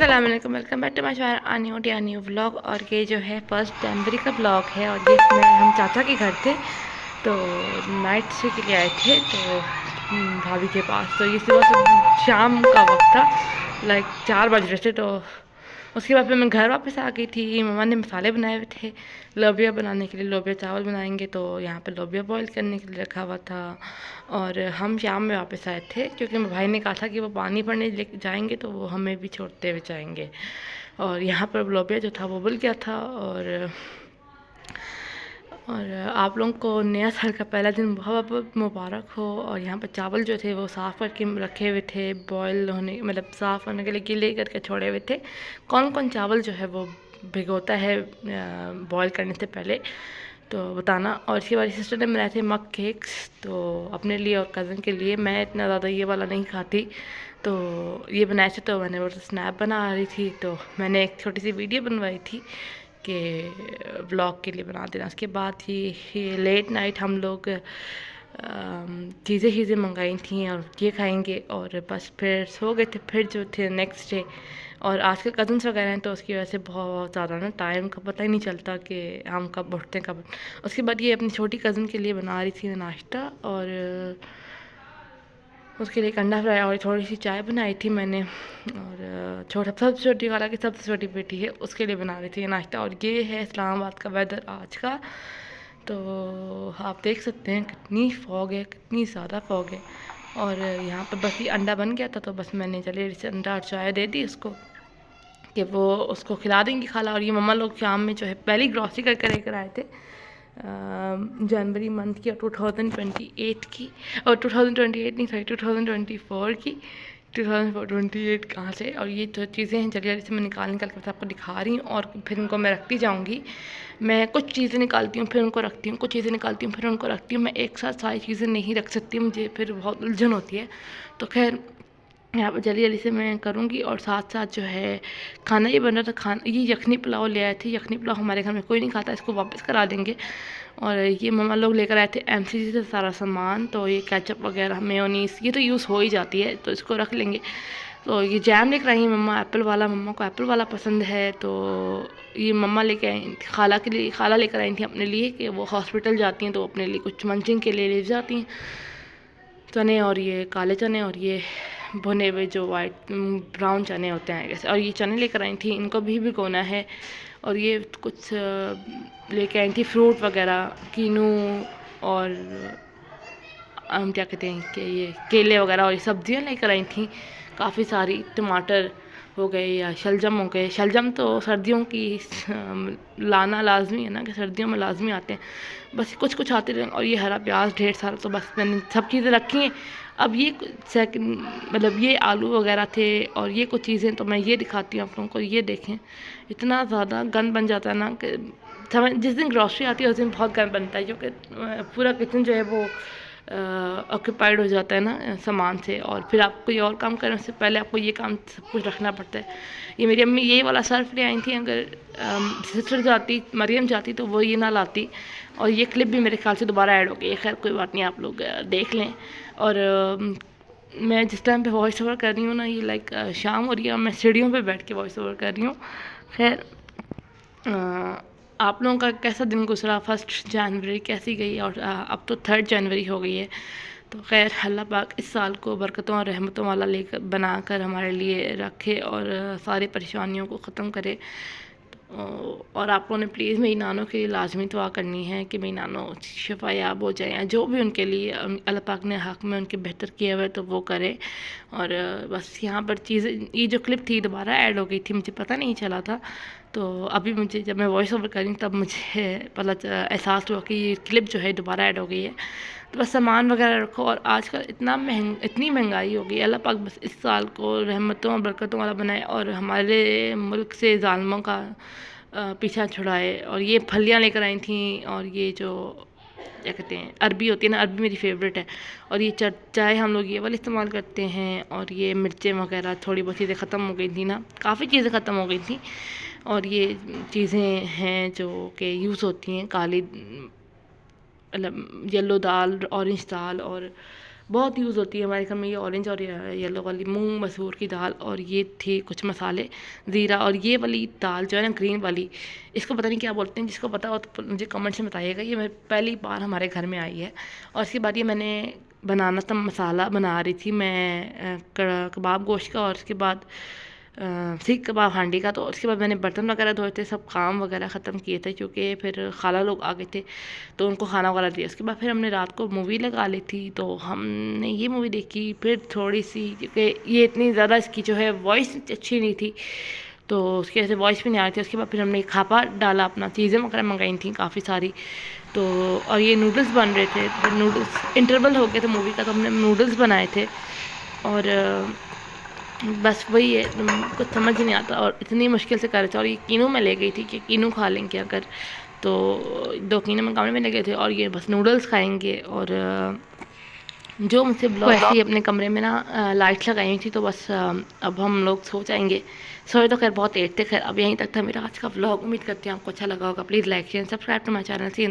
अस्सलाम वालेकुम, welcome back to my channel new vlog. और ये जो है 1 जनवरी का व्लॉग है। और ये हम चाचा के घर थे, तो नाइट स्टे के लिए आए थे तो भाभी के पास। तो ये सुबह शाम का वक्त था, लाइक 4 बज रहे थे। तो उसके बाद फिर मैं घर वापस आ गई थी। मम्मा ने मसाले बनाए हुए थे लोबिया बनाने के लिए। लोबिया चावल बनाएंगे, तो यहाँ पे लोबिया बॉईल करने के लिए रखा हुआ था। और हम शाम में वापस आए थे, क्योंकि मेरे भाई ने कहा था कि वो पानी भरने ले जाएंगे तो वो हमें भी छोड़ते हुए जाएंगे। और यहाँ पर लोबिया जो था वो उबल गया था। और आप लोगों को नया साल का पहला दिन बहुत बहुत मुबारक हो। और यहाँ पर चावल जो थे वो साफ़ करके रखे हुए थे, बॉयल होने मतलब साफ़ होने के लिए गीले करके छोड़े हुए थे। कौन कौन चावल जो है वो भिगोता है बॉयल करने से पहले, तो बताना। और इसके बाद सिस्टर ने बनाए थे मग केक्स, तो अपने लिए और कज़न के लिए। मैं इतना ज़्यादा ये वाला नहीं खाती, तो ये बनाए थे। तो मैंने वो स्नैप बना रही थी, तो मैंने एक छोटी सी वीडियो बनवाई थी कि ब्लॉग के लिए बना देना। उसके बाद ही लेट नाइट हम लोग चीज़ें मंगाई थी और ये खाएंगे, और बस फिर सो गए थे। फिर जो थे नेक्स्ट डे, और आजकल कज़न्स वगैरह हैं तो उसकी वजह से बहुत ज़्यादा ना टाइम का पता ही नहीं चलता कि हम कब उठते हैं कब। उसके बाद ये अपनी छोटी कज़न के लिए बना रही थी नाश्ता, और उसके लिए एक अंडा फ्राई और थोड़ी सी चाय बनाई थी मैंने। और सबसे छोटी वाला की सबसे छोटी बेटी है, उसके लिए बना रही थी नाश्ता। और ये है इस्लामाबाद का वेदर आज का। तो आप देख सकते हैं कितनी फॉग है, कितनी ज़्यादा फॉग है। और यहाँ पर बस ये अंडा बन गया था, तो बस मैंने चले से अंडा और चाय दे दी उसको कि वो उसको खिला देंगी खाला। और ये मम्मा लोग शाम में जो है पहली ग्रॉसरी करके लेकर आए थे जनवरी मंथ की, और 2028 की, और 2028 नहीं सॉरी 2024 की। 2028 कहाँ से। और ये जो चीज़ें हैं जल्दी जल्दी से मैं निकाल कर आपको दिखा रही हूँ, और फिर उनको मैं रखती जाऊँगी। मैं कुछ चीज़ें निकालती हूँ फिर उनको रखती हूँ, कुछ चीज़ें निकालती हूँ फिर उनको रखती हूँ। मैं एक साथ सारी चीज़ें नहीं रख सकती, मुझे फिर बहुत उलझन होती है। तो खैर यहाँ पर जल्दी जल्दी से मैं करूँगी। और साथ साथ जो है खाना ये बन रहा था। खाना ये यखनी पुलाव ले आए थे। यखनी पुलाव हमारे घर में कोई नहीं खाता, इसको वापस करा देंगे। और ये मम्मा लोग लेकर आए थे एमसीसी से सारा सामान। तो ये केचप वगैरह मेयोनीज ये तो यूज़ हो ही जाती है, तो इसको रख लेंगे। तो ये जैम लेकर आई हैं मम्मा, एप्पल वाला। मम्मा को एप्पल वाला पसंद है, तो ये मम्मा लेकर आई, खाला के लिए खाला लेकर आई थी अपने लिए, कि वो हॉस्पिटल जाती हैं तो अपने लिए कुछ मंचिंग के लिए ले जाती हैं चने। और ये काले चने, और ये भुने हुए जो वाइट ब्राउन चने होते हैं ऐसे। और ये चने लेकर आई थी, इनको भी भिगोना है। और ये कुछ लेके आई थी फ्रूट वगैरह, कीनू, और हम क्या कहते हैं कि ये केले वगैरह। और ये सब्जियां लेकर आई थी काफ़ी सारी। टमाटर हो गए या शलजम हो गए। शलजम तो सर्दियों की लाना लाजमी है ना, कि सर्दियों में लाजमी आते हैं। बस कुछ कुछ आते रहे। और ये हरा प्याज ढेर सारा, तो बस मैंने सब चीज़ें रखी हैं। अब ये सेकंड मतलब ये आलू वगैरह थे, और ये कुछ चीज़ें तो मैं ये दिखाती हूँ आप लोगों को। ये देखें इतना ज़्यादा गंद बन जाता है ना, कि समझ जिस दिन ग्रॉसरी आती है उस दिन बहुत गंद बनता है, क्योंकि पूरा किचन जो है वो ऑक्यूपाइड हो जाता है ना सामान से। और फिर आप कोई और काम करने से पहले आपको ये काम सब कुछ रखना पड़ता है। ये मेरी अम्मी ये वाला सर्फ ले आई थी। अगर सिस्टर जाती, मरियम जाती, तो वो ये ना लाती। और ये क्लिप भी मेरे ख्याल से दोबारा ऐड हो गई है। खैर कोई बात नहीं, आप लोग देख लें। और मैं जिस टाइम पे वॉइस ओवर कर रही हूँ ना, ये लाइक शाम हो रही है, मैं सीढ़ियों पे बैठ के वॉइस ओवर कर रही हूँ। खैर आप लोगों का कैसा दिन गुजरा, 1 जनवरी कैसी गई। और अब तो 3 जनवरी हो गई है। तो खैर अल्लाह पाक इस साल को बरकतों और रहमतों वाला लेकर बनाकर हमारे लिए रखे, और सारी परेशानियों को ख़त्म करे। और आप लोगों ने प्लीज़ मेरी नानों के लिए लाजमी दुआ करनी है कि मेरी नानों शफायाब हो जाए, जो भी उनके लिए अल्लाह पाक ने हक़ में उनके बेहतर किया हुआ है तो वो करे। और बस यहाँ पर चीज़ें, ये जो क्लिप थी दोबारा ऐड हो गई थी, मुझे पता नहीं चला था। तो अभी मुझे जब मैं वॉइस ओवर करी तब मुझे पता एहसास हुआ कि ये क्लिप जो है दोबारा ऐड हो गई है। तो बस सामान वगैरह रखो। और आजकल इतनी महंगाई हो गई, अल्लाह पाक बस इस साल को रहमतों और बरकतों वाला बनाए, और हमारे मुल्क से ज़ालिमों का पीछा छुड़ाए। और ये फलियाँ लेकर आई थी, और ये जो क्या कहते हैं अरबी होती है ना, अरबी मेरी फेवरेट है। और ये चाय हम लोग ये वाला इस्तेमाल करते हैं। और ये मिर्चें वगैरह थोड़ी बहुत चीज़ें ख़त्म हो गई थी ना, काफ़ी चीज़ें ख़त्म हो गई थी। और ये चीज़ें हैं जो कि यूज़ होती हैं, काली मतलब येलो दाल, ऑरेंज दाल, और बहुत यूज़ होती है हमारे घर में, ये ऑरेंज और येलो वाली मूंग मसूर की दाल, और ये थे कुछ मसाले, ज़ीरा, और ये वाली दाल जो है ना ग्रीन वाली, इसको पता नहीं क्या बोलते हैं, जिसको पता हो तो मुझे कमेंट्स में बताइएगा। ये मैं पहली बार हमारे घर में आई है। और इसके बाद ये मैंने बनाना था, मसाला बना रही थी मैं कबाब गोश्त का, और उसके बाद सीख कबाब हांडी का। तो उसके बाद मैंने बर्तन वगैरह धोए थे, सब काम वगैरह ख़त्म किए थे, क्योंकि फिर खाला लोग आ गए थे तो उनको खाना वगैरह दिया। उसके बाद फिर हमने रात को मूवी लगा ली थी, तो हमने ये मूवी देखी। फिर थोड़ी सी, क्योंकि ये इतनी ज़्यादा इसकी जो है वॉइस अच्छी नहीं थी, तो उसकी वजह से वॉइस भी नहीं आ रही थी। उसके बाद फिर हमने खापा डाला, अपना चीज़ें वगैरह मंगाई थी काफ़ी सारी। तो और ये नूडल्स बन रहे थे, तो नूडल्स इंटरवल हो गया था मूवी का, तो हमने नूडल्स बनाए थे। और बस वही है, कुछ समझ ही नहीं आता, और इतनी मुश्किल से कर रहे थे। और ये कीनू में ले गई थी कि कीनू खा लेंगे अगर, तो 2 कीनू में कमरे में ले गए थे, और ये बस नूडल्स खाएंगे। और जो मुझसे ब्लॉग ऐसे ही अपने कमरे में ना लाइट्स लगाई हुई थी, तो बस अब हम लोग सो जाएंगे। सोए तो खैर बहुत देर थे। खैर अब यहीं तक था मेरा आज का व्लॉग। उम्मीद करती हूँ आपको अच्छा लगा होगा। Please like share subscribe to my channel. See in the